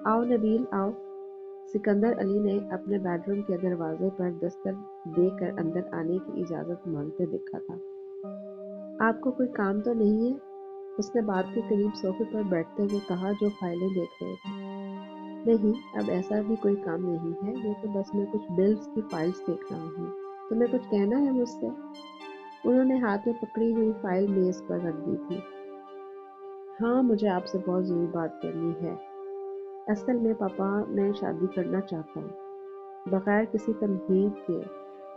آؤ نبیل آؤ۔ سکندر علی نے اپنے بیڈ روم کے دروازے پر دستک دے کر اندر آنے کی اجازت مانگتے دیکھا تھا۔ آپ کو کوئی کام تو نہیں ہے؟ اس نے باپ کے قریب صوفے پر بیٹھتے ہوئے کہا جو فائلیں دیکھ رہے تھے۔ نہیں، اب ایسا بھی کوئی کام نہیں ہے، یہ تو بس میں کچھ بلز کی فائلز دیکھ رہا ہوں۔ تمہیں کچھ کہنا ہے مجھ سے؟ انہوں نے ہاتھ میں پکڑی ہوئی فائل میز پر رکھ دی تھی۔ ہاں، مجھے آپ سے بہت ضروری بات کرنی ہے۔ اصل میں پاپا میں شادی کرنا چاہتا ہوں۔ بغیر کسی تمہید کے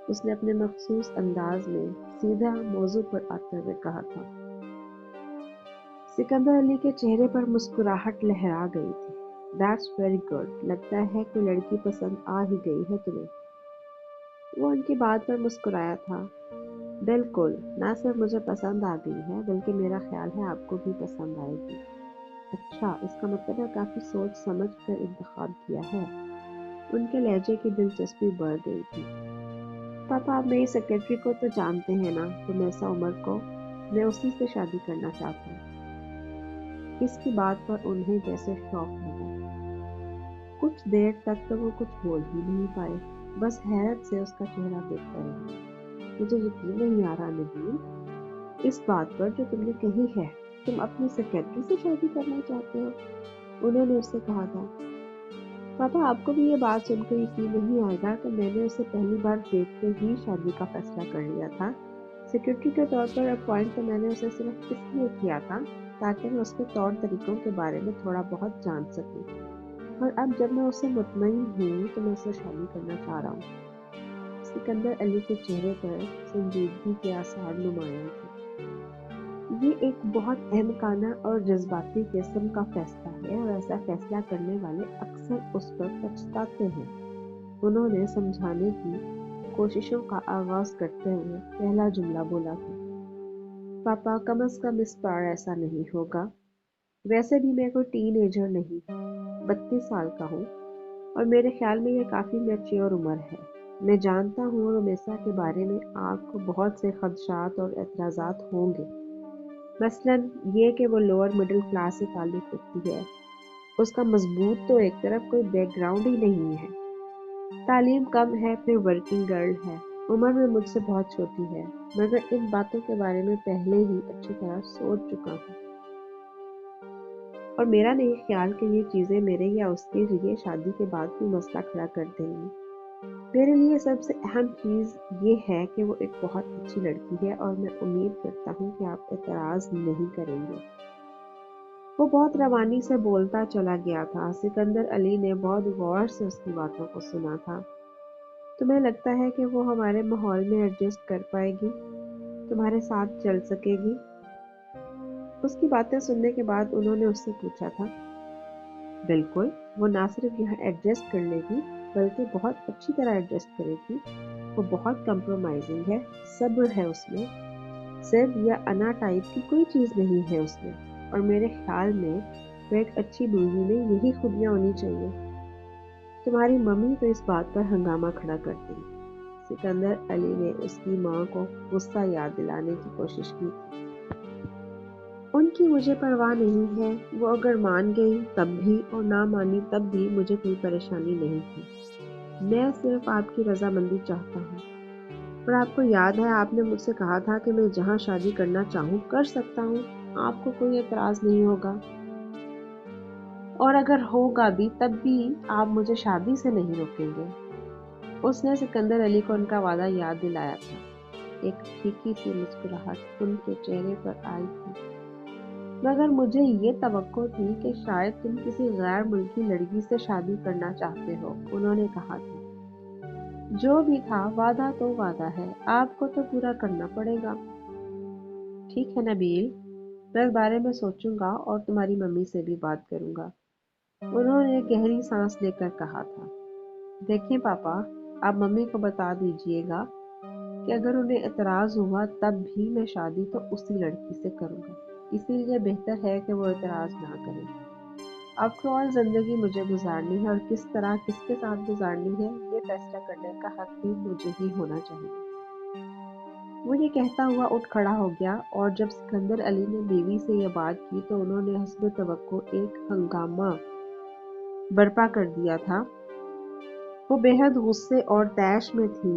اس نے اپنے مخصوص انداز میں سیدھا موضوع پر آتے ہوئے کہا تھا۔ سکندر علی کے چہرے پر مسکراہٹ لہرا گئی تھی۔ That's very good۔ لگتا ہے کوئی لڑکی پسند آ ہی گئی ہے تمہیں۔ وہ ان کی بات پر مسکرایا تھا۔ بالکل، نہ صرف مجھے پسند آ گئی ہے بلکہ میرا خیال ہے آپ کو بھی پسند آئے گی۔ اچھا، اس کا مطلب ہے کافی سوچ سمجھ کر انتخاب کیا ہے۔ ان کے لہجے کی دلچسپی بڑھ گئی تھی۔ پاپا، آپ میری سیکرٹری کو تو جانتے ہیں نا، تمیسا عمر کو۔ میں اسی سے شادی کرنا چاہتا ہوں۔ اس کی بات پر انہیں جیسے شوق لگا۔ کچھ دیر تک تو وہ کچھ بول ہی نہیں پائے، بس حیرت سے اس کا چہرہ دیکھتے رہے۔ مجھے یقین نہیں آ رہا نبیل، اس بات پر جو تم نے کہی ہے، تم اپنی سیکرٹری سے شادی کرنا چاہتے ہو؟ انہوں نے اس سے کہا تھا۔ پاپا، آپ کو بھی یہ بات سن کر یقین نہیں آئے گا کہ میں نے اسے پہلی بار دیکھتے ہی شادی کا فیصلہ کر لیا تھا۔ سیکرٹری کے طور پر اپوائنٹ تو میں نے اسے صرف اس لیے کیا تھا تاکہ میں اس کے طور طریقوں کے بارے میں تھوڑا بہت جان سکوں، اور اب جب میں اس سے مطمئن ہوں تو میں اس سے شادی کرنا چاہ رہا ہوں۔ سکندر علی کے چہرے پر سنجیدگی کے آثار نمایاں تھے۔ یہ ایک بہت احمقانہ اور جذباتی قسم کا فیصلہ ہے، اور ایسا فیصلہ کرنے والے اکثر اس پر پچھتاتے ہیں۔ انہوں نے سمجھانے کی کوششوں کا آغاز کرتے ہوئے پہلا جملہ بولا تھا۔ پاپا، کم از کم اس بار ایسا نہیں ہوگا۔ ویسے بھی میں کوئی ٹین ایجر نہیں، 32 سال کا ہوں، اور میرے خیال میں یہ کافی میچیور عمر ہے۔ میں جانتا ہوں رمیسا کے بارے میں آپ کو بہت سے خدشات اور اعتراضات ہوں گے، مثلاً یہ کہ وہ لوور مڈل کلاس سے تعلق رکھتی ہے۔ اس کا مضبوط تو ایک طرف کوئی بیک گراؤنڈ ہی نہیں ہے، تعلیم کم ہے، پھر ورکنگ گرل ہے، عمر میں مجھ سے بہت چھوٹی ہے، مگر ان باتوں کے بارے میں پہلے ہی اچھی طرح سوچ چکا ہوں، اور میرا نہیں خیال کہ یہ چیزیں میرے یا اس کے لیے شادی کے بعد کوئی مسئلہ کھڑا کر دیں گی۔ میرے لیے سب سے اہم چیز یہ ہے کہ وہ ایک بہت اچھی لڑکی ہے، اور میں امید کرتا ہوں کہ آپ اعتراض نہیں کریں گے۔ وہ بہت روانی سے بولتا چلا گیا تھا۔ سکندر علی نے بہت غور سے اس کی باتوں کو سنا تھا۔ تمہیں لگتا ہے کہ وہ ہمارے ماحول میں ایڈجسٹ کر پائے گی، تمہارے ساتھ چل سکے گی؟ اس کی باتیں سننے کے بعد انہوں نے اس سے پوچھا تھا۔ بالکل، وہ نہ صرف یہاں ایڈجسٹ کر لے گی بلکہ بہت اچھی طرح ایڈجسٹ کرے گی۔ وہ بہت کمپرومائزنگ ہے، صبر ہے اس میں، سب یا انا ٹائپ کی کوئی چیز نہیں ہے اس میں، اور میرے خیال میں وہ ایک اچھی بیوی میں یہی خوبیاں ہونی چاہیے۔ تمہاری ممی تو اس بات پر ہنگامہ کھڑا کرتی۔ سکندر علی نے اس کی ماں کو غصہ یاد دلانے کی کوشش کی تھی۔ ان کی مجھے پرواہ نہیں ہے، وہ اگر مان گئی تب بھی اور نہ مانی تب بھی مجھے کوئی پریشانی نہیں تھی۔ میں صرف آپ کی رضامندی چاہتا ہوں، اور آپ کو یاد ہے آپ نے مجھ سے کہا تھا کہ میں جہاں شادی کرنا چاہوں کر سکتا ہوں، آپ کو کوئی اعتراض نہیں ہوگا، اور اگر ہوگا بھی تب بھی آپ مجھے شادی سے نہیں روکیں گے۔ اس نے سکندر علی کو ان کا وعدہ یاد دلایا تھا۔ ایک پھیکی سی مسکراہٹ ان کے چہرے پر آئی تھی۔ مگر مجھے یہ توقع تھی کہ شاید تم کسی غیر ملکی لڑکی سے شادی کرنا چاہتے ہو، انہوں نے کہا تھا۔ جو بھی تھا، وعدہ تو وعدہ ہے، آپ کو تو پورا کرنا پڑے گا۔ ٹھیک ہے نبیل، میں اس بارے میں سوچوں گا اور تمہاری ممی سے بھی بات کروں گا، انہوں نے گہری سانس لے کر کہا تھا۔ دیکھیں پاپا، آپ ممی کو بتا دیجئے گا کہ اگر انہیں اعتراض ہوا تب بھی میں شادی تو اسی لڑکی سے کروں گا، اسی لیے بہتر ہے کہ وہ اعتراض نہ کریں۔ آفٹر آل زندگی مجھے گزارنی ہے، اور کس طرح کس کے ساتھ گزارنی ہے یہ فیصلہ کرنے کا حق بھی مجھے ہی ہونا چاہیے۔ وہ یہ کہتا ہوا اٹھ کھڑا ہو گیا، اور جب سکندر علی نے بیوی سے یہ بات کی تو انہوں نے حسب توقع ایک ہنگامہ برپا کر دیا تھا۔ وہ بے حد غصے اور طیش میں تھی،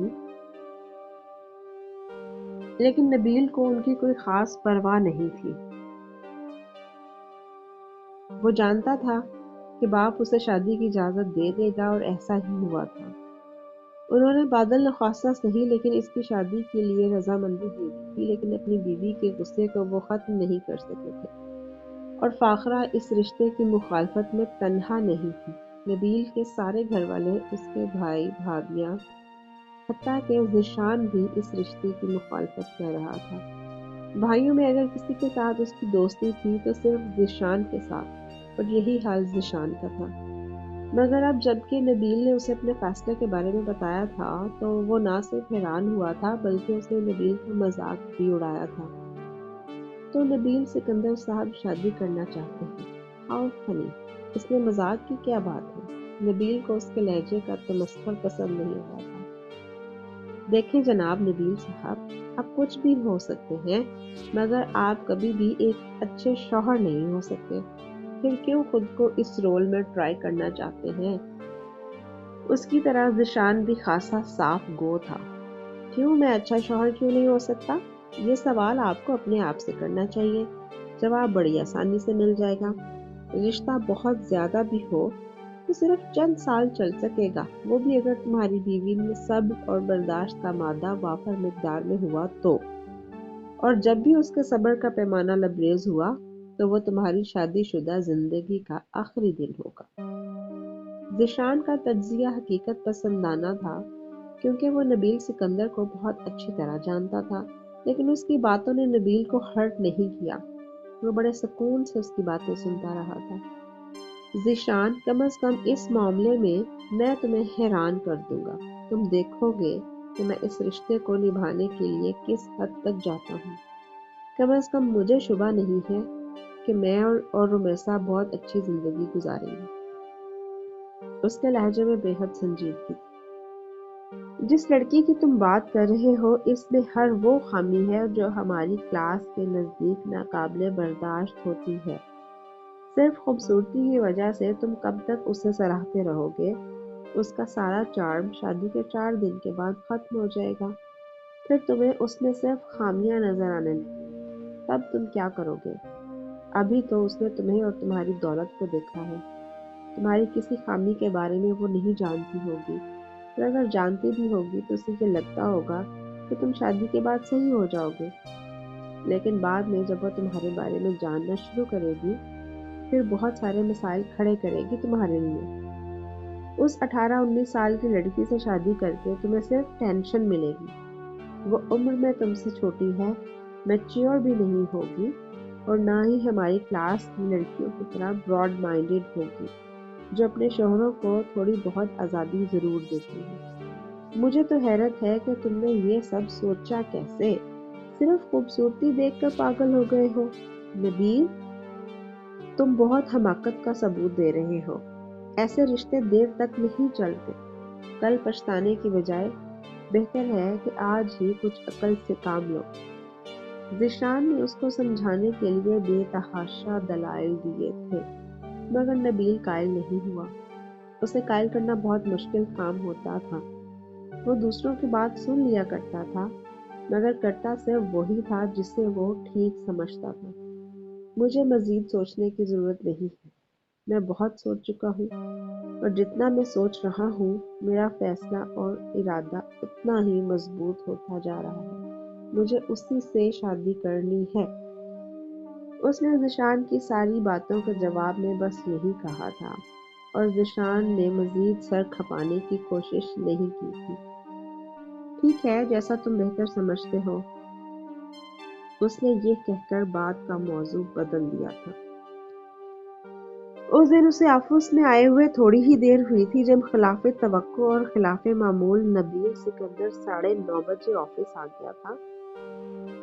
لیکن نبیل کو ان کی کوئی خاص پرواہ نہیں تھی۔ وہ جانتا تھا کہ باپ اسے شادی کی اجازت دے دے گا، اور ایسا ہی ہوا تھا۔ انہوں نے بادل نخواستہ صحیح لیکن اس کی شادی کے لیے رضامندی دے دی تھی، لیکن اپنی بیوی کے غصے کو وہ ختم نہیں کر سکے تھے۔ اور فاخرہ اس رشتے کی مخالفت میں تنہا نہیں تھی۔ نبیل کے سارے گھر والے، اس کے بھائی بھابھیاں، حتیٰ کہ ذیشان بھی اس رشتے کی مخالفت کر رہا تھا۔ بھائیوں میں اگر کسی کے ساتھ اس کی دوستی تھی تو صرف ذیشان کے ساتھ، اور یہی حال ذیشان کا تھا۔ مگر اب جب کہ نبیل نے اسے اپنے فیصلے کے بارے میں بتایا تھا تو وہ نہ صرف حیران ہوا تھا بلکہ اس نے نبیل کا مذاق بھی اڑایا تھا۔ تو نبیل سکندر صاحب شادی کرنا چاہتے ہیں؟ ہاؤ فنی! اس میں مذاق کی کیا بات ہے؟ نبیل کو اس کے لہجے کا تمسخر پسند نہیں آیا تھا۔ دیکھیں جناب نبیل صاحب، آپ کچھ بھی ہو سکتے ہیں، مگر آپ کبھی بھی ایک اچھے شوہر نہیں ہو سکتے۔ پھر کیوں خود کو اس رول میں ٹرائی کرنا چاہتے ہیں؟ اس کی طرح ذیشان بھی خاصا صاف گو تھا۔ کیوں میں اچھا شوہر کیوں نہیں ہو سکتا؟ یہ سوال آپ کو اپنے آپ سے کرنا چاہیے۔ جواب بڑی آسانی سے مل جائے گا۔ رشتہ بہت زیادہ بھی ہو تو صرف چند سال چل سکے گا، وہ بھی اگر تمہاری بیوی میں صبر اور برداشت کا مادہ وافر مقدار میں ہوا تو۔ اور جب بھی اس کے صبر کا پیمانہ لبریز ہوا تو وہ تمہاری شادی شدہ زندگی کا آخری دن ہوگا۔ ذیشان کا تجزیہ حقیقت پسندانہ تھا، کیونکہ وہ نبیل سکندر کو بہت اچھی طرح جانتا تھا، لیکن اس کی باتوں نے نبیل کو ہرٹ نہیں کیا۔ وہ بڑے سکون سے اس کی باتیں سنتا رہا تھا۔ ذیشان، کم از کم اس معاملے میں تمہیں حیران کر دوں گا۔ تم دیکھو گے کہ میں اس رشتے کو نبھانے کے لیے کس حد تک جاتا ہوں۔ کم از کم مجھے شبہ نہیں ہے کہ میں اور رمیسا بہت اچھی زندگی گزاریں گے۔ اس کے لہجے میں بے حد سنجیدگی تھی۔ جس لڑکی کی تم بات کر رہے ہو، اس میں ہر وہ خامی ہے جو ہماری کلاس کے نزدیک ناقابل برداشت ہوتی ہے۔ صرف خوبصورتی کی وجہ سے تم کب تک اسے سراہتے رہو گے؟ اس کا سارا چارم شادی کے 4 دن کے بعد ختم ہو جائے گا۔ پھر تمہیں اس میں صرف خامیاں نظر آنے لگیں۔ تب تم کیا کرو گے؟ ابھی تو اس نے تمہیں اور تمہاری دولت کو دیکھا ہے۔ تمہاری کسی خامی کے بارے میں وہ نہیں جانتی ہوگی، اور اگر جانتی بھی ہوگی تو اسے یہ لگتا ہوگا کہ تم شادی کے بعد صحیح ہو جاؤ گے۔ لیکن بعد میں جب وہ تمہارے بارے میں جاننا شروع کرے گی، پھر بہت سارے مسائل کھڑے کرے گی تمہارے لیے۔ اس 18-19 سال کی لڑکی سے شادی کر کے تمہیں صرف ٹینشن ملے گی۔ وہ عمر میں تم سے چھوٹی ہے، میچیور بھی نہیں ہوگی، اور نہ ہی ہماری کلاس کی لڑکیوں کی طرح براڈ مائنڈڈ ہوگی، جو اپنے شوہروں کو تھوڑی بہت آزادی ضرور دیتی ہے۔ مجھے تو حیرت ہے کہ تم نے یہ سب سوچا کیسے؟ صرف خوبصورتی دیکھ کر پاگل ہو گئے ہو؟ نبیل، تم بہت حماقت کا ثبوت دے رہے ہو۔ ایسے رشتے دیر تک نہیں چلتے۔ کل پچھتانے کی بجائے بہتر ہے کہ آج ہی کچھ عقل سے کام لو۔ ذیشان نے اس کو سمجھانے کے لیے بے تحاشا دلائل دیے تھے، مگر نبیل قائل نہیں ہوا۔ اسے قائل کرنا بہت مشکل کام ہوتا تھا۔ وہ دوسروں کی بات سن لیا کرتا تھا، مگر کرتا صرف وہی تھا جسے وہ ٹھیک سمجھتا تھا۔ مجھے مزید سوچنے کی ضرورت نہیں ہے۔ میں بہت سوچ چکا ہوں، اور جتنا میں سوچ رہا ہوں، میرا فیصلہ اور ارادہ اتنا ہی مضبوط ہوتا جا رہا ہے۔ مجھے اسی سے شادی کرنی ہے۔ اس نے ذیشان کی ساری باتوں کے جواب میں بس یہی کہا تھا، اور ذیشان نے مزید سر کھپانے کی کوشش نہیں کی تھی۔ ٹھیک ہے، جیسا تم بہتر سمجھتے ہو، اس نے یہ کہہ کر بات کا موضوع بدل دیا تھا۔ اس دن اسے آفس میں آئے ہوئے تھوڑی ہی دیر ہوئی تھی جب خلاف توقع اور خلاف معمول نبیل سکندر 9:30 بجے آفس آ گیا تھا۔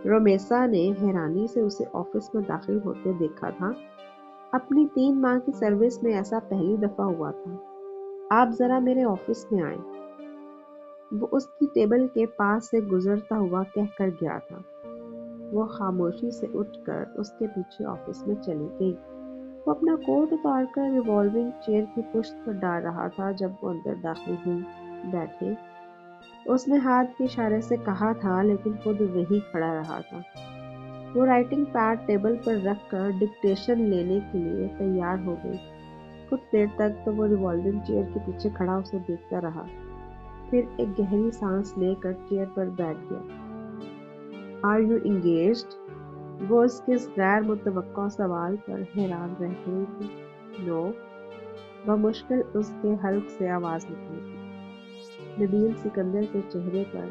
رمیسا نے حیرانی سے اسے آفس میں داخل ہوتے دیکھا تھا۔ اپنی 3 ماہ کی سروس میں ایسا پہلی دفعہ ہوا تھا۔ آپ ذرا میرے آفس میں آئیں، وہ اس کی ٹیبل کے پاس سے گزرتا ہوا کہہ کر گیا تھا۔ وہ خاموشی سے اٹھ کر اس کے پیچھے آفس میں چلی گئی۔ وہ اپنا کوٹ اتار کر ریوالونگ چیئر کی پشت پر ڈال رہا تھا جب وہ اندر داخل ہوئی۔ بیٹھے، اس نے ہاتھ کے اشارے سے کہا تھا، لیکن خود وہی کھڑا رہا تھا۔ وہ رائٹنگ پیڈ ٹیبل پر رکھ کر ڈکٹیشن لینے کے لیے تیار ہو گئی۔ کچھ دیر تک تو وہ ریوالونگ چیئر کے پیچھے کھڑا اسے دیکھتا رہا، پھر ایک گہری سانس لے کر چیئر پر بیٹھ گیا۔ "Are you engaged?" وہ اس کے اس غیر متوقع سوال پر حیران رہ گئی تھی۔ "نو"، بمشکل اس کے حلق سے آواز نکلی تھی۔ نبیل سکندر کے چہرے پر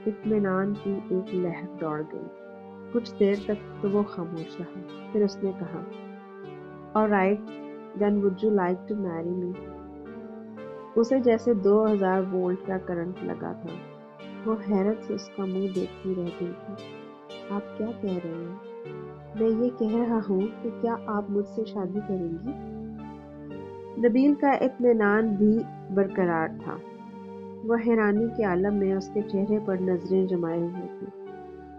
اطمینان کی ایک لہر دوڑ گئی۔ کچھ دیر تک تو وہ خاموش رہا، پھر اس نے کہا، "alright, then would you like to marry me?" اسے جیسے 2000 وولٹ کا کرنٹ لگا تھا۔ وہ حیرت سے اس کا منہ دیکھتی رہ گئی تھی۔ "آپ کیا کہہ رہے ہیں؟" "میں یہ کہہ رہا ہوں کہ کیا آپ مجھ سے شادی کریں گی؟" نبیل کا اطمینان بھی برقرار تھا۔ وہ حیرانی کے عالم میں اس کے چہرے پر نظریں جمائے ہوئے تھی۔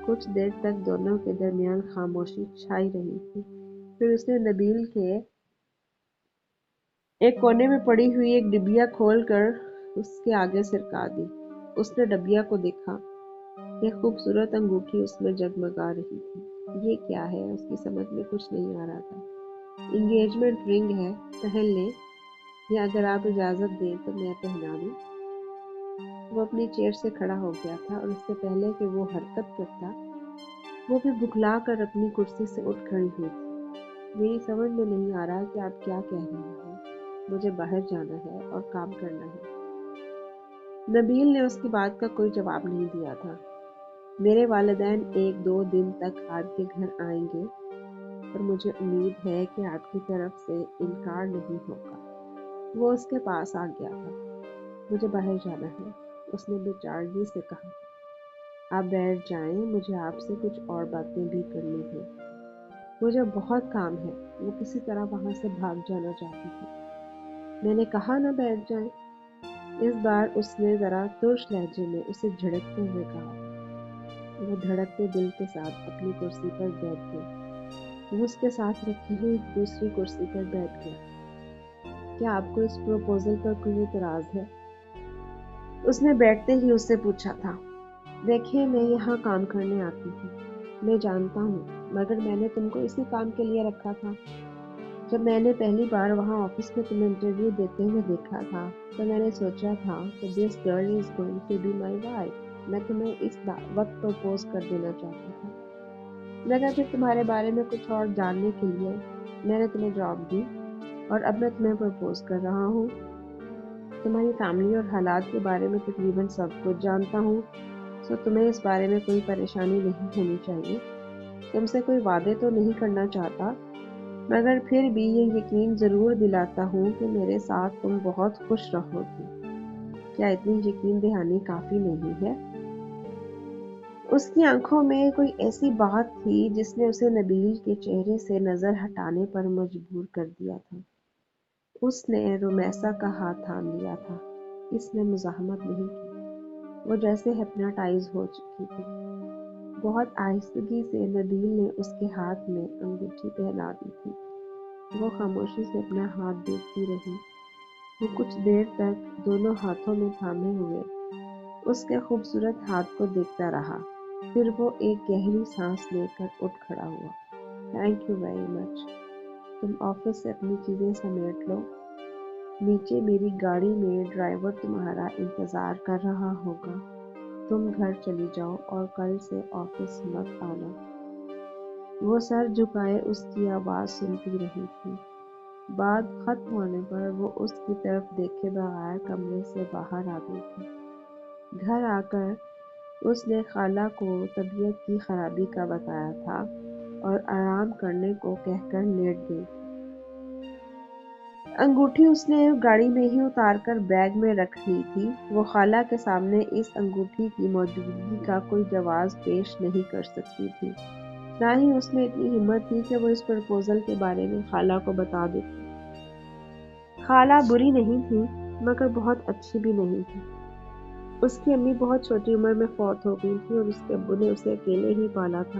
کچھ دیر تک دونوں کے درمیان خاموشی چھائی رہی تھی، پھر اس نے نبیل کے ایک کونے میں پڑی ہوئی ایک ڈبیا کھول کر اس کے آگے سرکا دی۔ اس نے ڈبیا کو دیکھا۔ ایک خوبصورت انگوٹھی اس میں جگمگا رہی تھی۔ یہ کیا ہے؟ اس کی سمجھ میں کچھ نہیں آ رہا تھا۔ "انگیجمنٹ رنگ ہے، پہن لیں، یا اگر آپ اجازت دیں تو میں پہنا دوں؟" وہ اپنی چیئر سے کھڑا ہو گیا تھا اور اس سے پہلے کہ وہ حرکت کرتا، وہ بھی بکھلا کر اپنی کرسی سے اٹھ کھڑی ہوئی تھی۔ "میری سمجھ میں نہیں آ رہا کہ آپ کیا کہہ رہے ہیں۔ مجھے باہر جانا ہے اور کام کرنا ہے۔" نبیل نے اس کی بات کا کوئی جواب نہیں دیا تھا۔ "میرے والدین 1-2 دن تک آپ کے گھر آئیں گے، اور مجھے امید ہے کہ آپ کی طرف سے انکار نہیں ہوگا۔" وہ اس کے پاس آ گیا تھا۔ "مجھے باہر جانا ہے۔" اس نے بے چارگی سے کہا۔ "آپ بیٹھ جائیں، مجھے آپ سے کچھ اور باتیں بھی کرنی ہیں۔" "مجھے بہت کام ہے۔" وہ کسی طرح وہاں سے بھاگ جانا چاہتی تھی۔ "میں نے کہا نا بیٹھ جائیں۔" اس بار اس نے ذرا ترش لہجے میں اسے جھڑکتے ہوئے کہا۔ وہ دھڑکتے دل کے ساتھ اپنی کرسی پر بیٹھ گئی۔ وہ اس کے ساتھ رکھی ہوئی دوسری کرسی پر بیٹھ گیا۔ "کیا آپ کو اس پروپوزل پر کوئی اعتراض ہے؟" اس نے بیٹھتے ہی اس سے پوچھا تھا۔ "دیکھیں، میں یہاں کام کرنے آتی ہوں، میں جانتا ہوں، مگر میں نے تم کو اسی کام کے لیے رکھا تھا۔ جب میں نے پہلی بار وہاں آفس میں تمہیں انٹرویو دیتے ہوئے دیکھا تھا تو میں نے سوچا تھا کہ this girl is going to be my wife. میں تمہیں اس وقت پرپوز کر دینا چاہتا تھا، مگر پھر تمہارے بارے میں کچھ اور جاننے کے لیے میں نے تمہیں جواب دی، اور اب میں تمہیں پرپوز کر رہا ہوں۔ تمہاری فیملی اور حالات کے بارے میں تقریباً سب کچھ جانتا ہوں، سو تمہیں اس بارے میں کوئی پریشانی نہیں ہونی چاہیے۔ تم سے کوئی وعدے تو نہیں کرنا چاہتا، مگر پھر بھی یہ یقین ضرور دلاتا ہوں کہ میرے ساتھ تم بہت خوش رہو گی۔ کیا اتنی یقین دہانی کافی نہیں ہے؟ اس کی آنکھوں میں کوئی ایسی بات تھی جس نے اسے نبیل کے چہرے سے نظر ہٹانے پر مجبور کر دیا تھا۔ اس نے رومیسا کا ہاتھ تھام لیا تھا۔ اس نے مزاحمت نہیں کی۔ وہ جیسے ہپناٹائز ہو چکی تھی۔ بہت آہستگی سے نبیل نے اس کے ہاتھ میں انگوٹھی پہنا دی تھی۔ وہ خاموشی سے اپنا ہاتھ دیکھتی رہی۔ وہ کچھ دیر تک دونوں ہاتھوں میں تھامے ہوئے اس کے خوبصورت ہاتھ کو دیکھتا رہا، پھر وہ ایک گہری سانس لے کر اٹھ کھڑا ہوا۔ "Thank you very much. تم آفس سے اپنی چیزیں سمیٹ لو۔ نیچے میری گاڑی میں ڈرائیور تمہارا انتظار کر رہا ہوگا۔ تم گھر چلی جاؤ اور کل سے آفس مت آنا۔" وہ سر جھکائے اس کی آواز سنتی رہی تھی۔ بات ختم ہونے پر وہ اس کی طرف دیکھے بغیر کمرے سے باہر آ گئی تھی۔ گھر آ کر اس نے خالہ کو طبیعت کی خرابی کا بتایا تھا اور آرام کرنے کو کہہ کر لیٹ گئی تھی۔ انگوٹھی اس نے گاڑی میں ہی اتار کر بیگ میں رکھ لی تھی۔ وہ خالہ کے سامنے اس انگوٹھی کی موجودگی کا کوئی جواز پیش نہیں کر سکتی تھی، نہ ہی اس میں اتنی ہمت تھی کہ وہ اس پرپوزل کے بارے میں خالہ کو بتا دیتی۔ خالہ بری نہیں تھی، مگر بہت اچھی بھی نہیں تھی۔ اس کی امی بہت چھوٹی عمر میں فوت ہو گئی تھی اور اس کے ابو نے اسے اکیلے ہی پالا تھا۔